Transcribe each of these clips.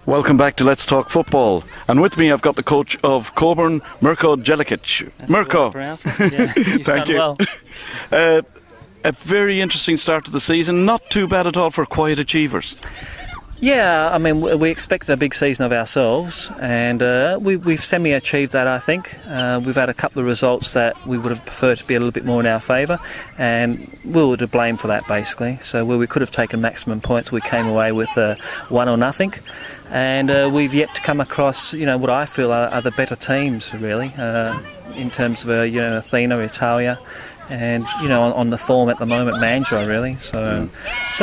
Welcome back to Let's Talk Football. And with me I've got the coach of Coburn, Mirko Jelikic. Mirko. Yeah, Thank you. Well. A very interesting start to the season. Not too bad at all for quiet achievers. Yeah, I mean, we expected a big season of ourselves, and we've semi-achieved that, I think. We've had a couple of results that we would have preferred to be a little bit more in our favour, and we were to blame for that, basically. So where we could have taken maximum points, we came away with 1 or nothing. And we've yet to come across, what I feel are the better teams, really, in terms of, Athena, Italia, and, on the form at the moment, Mandra, really. So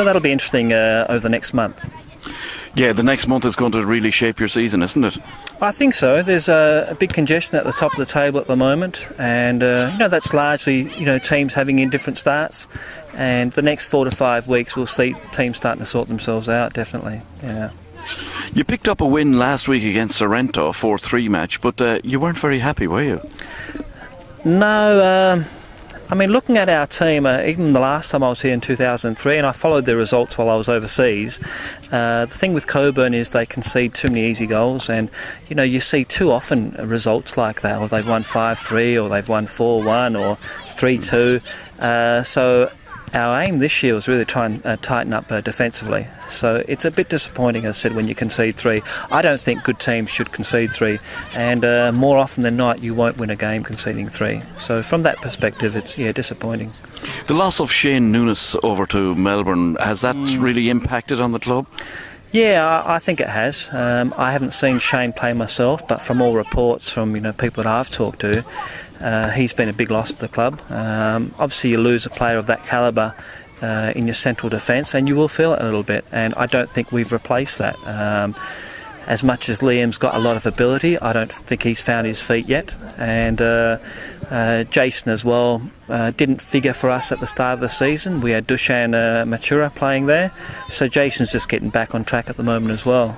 that'll be interesting over the next month. Yeah, the next month is going to really shape your season, isn't it? I think so. There's a big congestion at the top of the table at the moment, and that's largely teams having indifferent starts. And the next 4 to 5 weeks, we'll see teams starting to sort themselves out. Definitely, yeah. You picked up a win last week against Sorrento, a 4-3 match, but you weren't very happy, were you? No. I mean, looking at our team, even the last time I was here in 2003, and I followed their results while I was overseas, the thing with Coburn is they concede too many easy goals, and, you see too often results like that, or they've won 5-3, or they've won 4-1, or 3-2. So our aim this year was really try and tighten up defensively. So it's a bit disappointing, as I said, when you concede 3. I don't think good teams should concede 3. And more often than not, you won't win a game conceding 3. So from that perspective, it's disappointing. The loss of Shane Nunes over to Melbourne, has that really impacted on the club? Yeah, I think it has. I haven't seen Shane play myself, but from all reports from people that I've talked to, he's been a big loss to the club. Obviously, you lose a player of that calibre in your central defence, and you will feel it a little bit. And I don't think we've replaced that. As much as Liam's got a lot of ability, I don't think he's found his feet yet. And Jason as well didn't figure for us at the start of the season. We had Dushan Matura playing there, so Jason's just getting back on track at the moment as well.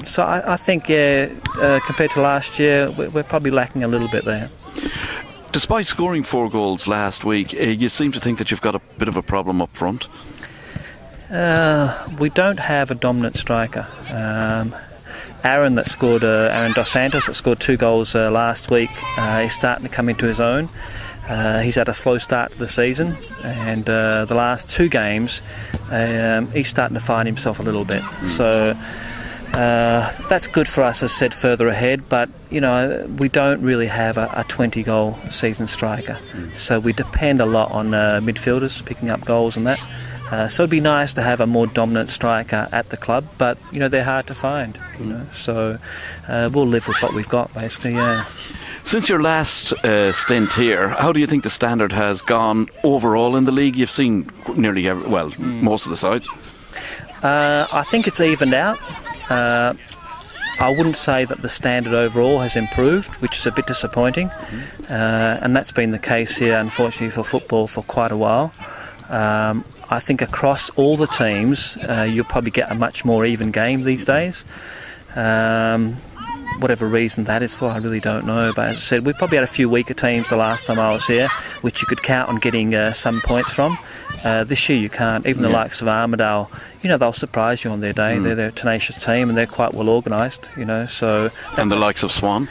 So I think, compared to last year, we're probably lacking a little bit there. Despite scoring 4 goals last week, you seem to think that you've got a bit of a problem up front. We don't have a dominant striker. Aaron Dos Santos, that scored 2 goals last week, is starting to come into his own. He's had a slow start to the season, and the last 2 games, he's starting to find himself a little bit. So that's good for us, as I said, further ahead, but we don't really have a 20-goal season striker. So we depend a lot on midfielders picking up goals and that. So it'd be nice to have a more dominant striker at the club, but they're hard to find. So we'll live with what we've got, basically. Yeah. Since your last stint here, how do you think the standard has gone overall in the league? You've seen nearly most of the sides. I think it's evened out. I wouldn't say that the standard overall has improved, which is a bit disappointing, and that's been the case here, unfortunately, for football for quite a while. I think across all the teams, you'll probably get a much more even game these days. Whatever reason that is for, I really don't know. But as I said, we probably had a few weaker teams the last time I was here, which you could count on getting some points from. This year you can't. Even the likes of Armidale, they'll surprise you on their day. They're a tenacious team, and they're quite well organised. So. And the likes of Swan.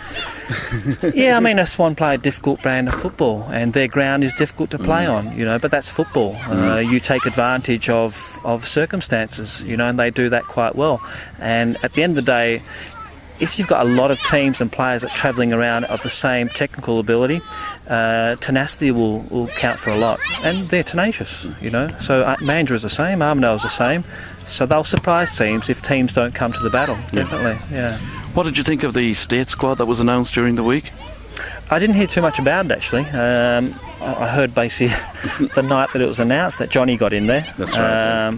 Yeah, I mean, Swan play a difficult brand of football, and their ground is difficult to play on. But that's football. You take advantage of circumstances. And they do that quite well. And at the end of the day, if you've got a lot of teams and players that are travelling around of the same technical ability, tenacity will count for a lot. And they're tenacious, So Mandra is the same, Armidale is the same. So they'll surprise teams if teams don't come to the battle, definitely, yeah. What did you think of the state squad that was announced during the week? I didn't hear too much about it, actually. I heard basically the night that it was announced that Johnny got in there. That's right.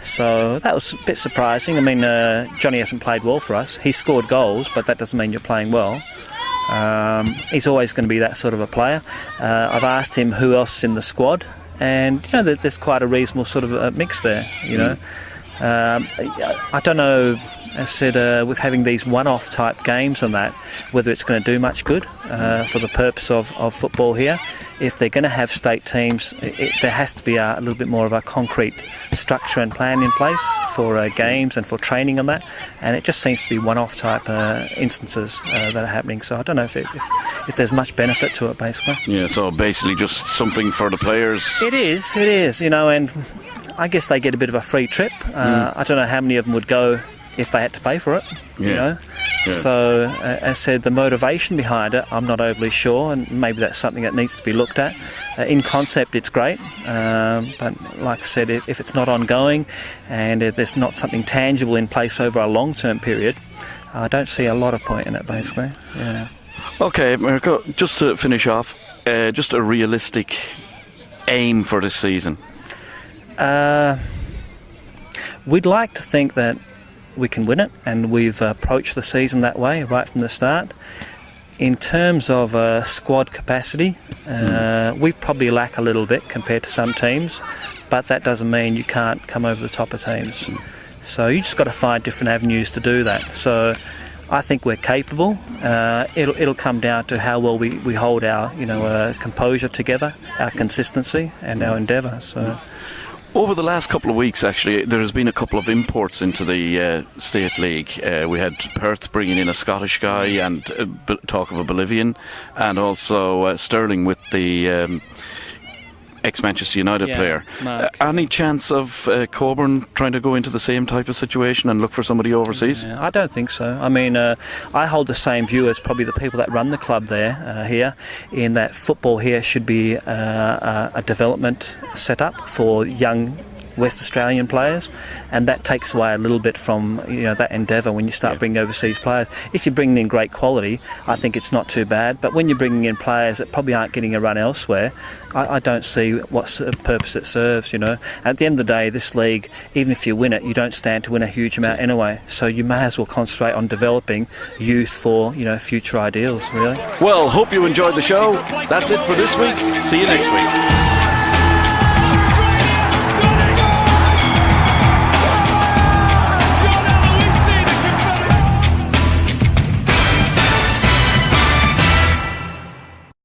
So that was a bit surprising. I mean, Johnny hasn't played well for us. He scored goals, but that doesn't mean you're playing well. He's always going to be that sort of a player. I've asked him who else is in the squad, and there's quite a reasonable sort of a mix there. I don't know I said with having these one-off type games and that, whether it's going to do much good for the purpose of football here. If they're going to have state teams, there has to be a little bit more of a concrete structure and plan in place for games and for training and that. And it just seems to be one-off type instances that are happening. So I don't know if there's much benefit to it, basically. Yeah, so basically just something for the players. It is, you know, and I guess they get a bit of a free trip. I don't know how many of them would go if they had to pay for it, you know. Yeah. So, as I said, the motivation behind it, I'm not overly sure, and maybe that's something that needs to be looked at. In concept, it's great, but like I said, if it's not ongoing and if there's not something tangible in place over a long-term period, I don't see a lot of point in it, basically. Yeah. Okay, Mirko, just to finish off, just a realistic aim for this season. We'd like to think that we can win it, and we've approached the season that way right from the start. In terms of squad capacity, we probably lack a little bit compared to some teams, but that doesn't mean you can't come over the top of teams. So you just got to find different avenues to do that. So I think we're capable. It'll come down to how well we hold our composure together, our consistency and our endeavour. So. Over the last couple of weeks, actually, there has been a couple of imports into the State League. We had Perth bringing in a Scottish guy and talk of a Bolivian, and also Sterling with the ex-Manchester United player. Any chance of Coburn trying to go into the same type of situation and look for somebody overseas? I don't think so. I mean, I hold the same view as probably the people that run the club there, here, in that football here should be a development setup for young West Australian players, and that takes away a little bit from that endeavour when you start bringing overseas players. If you're bringing in great quality, I think it's not too bad, but when you're bringing in players that probably aren't getting a run elsewhere, I don't see what sort of purpose it serves. At the end of the day, this league, even if you win it, you don't stand to win a huge amount anyway, so you may as well concentrate on developing youth for future ideals, really. Well, hope you enjoyed the show. That's it for this week. See you next week.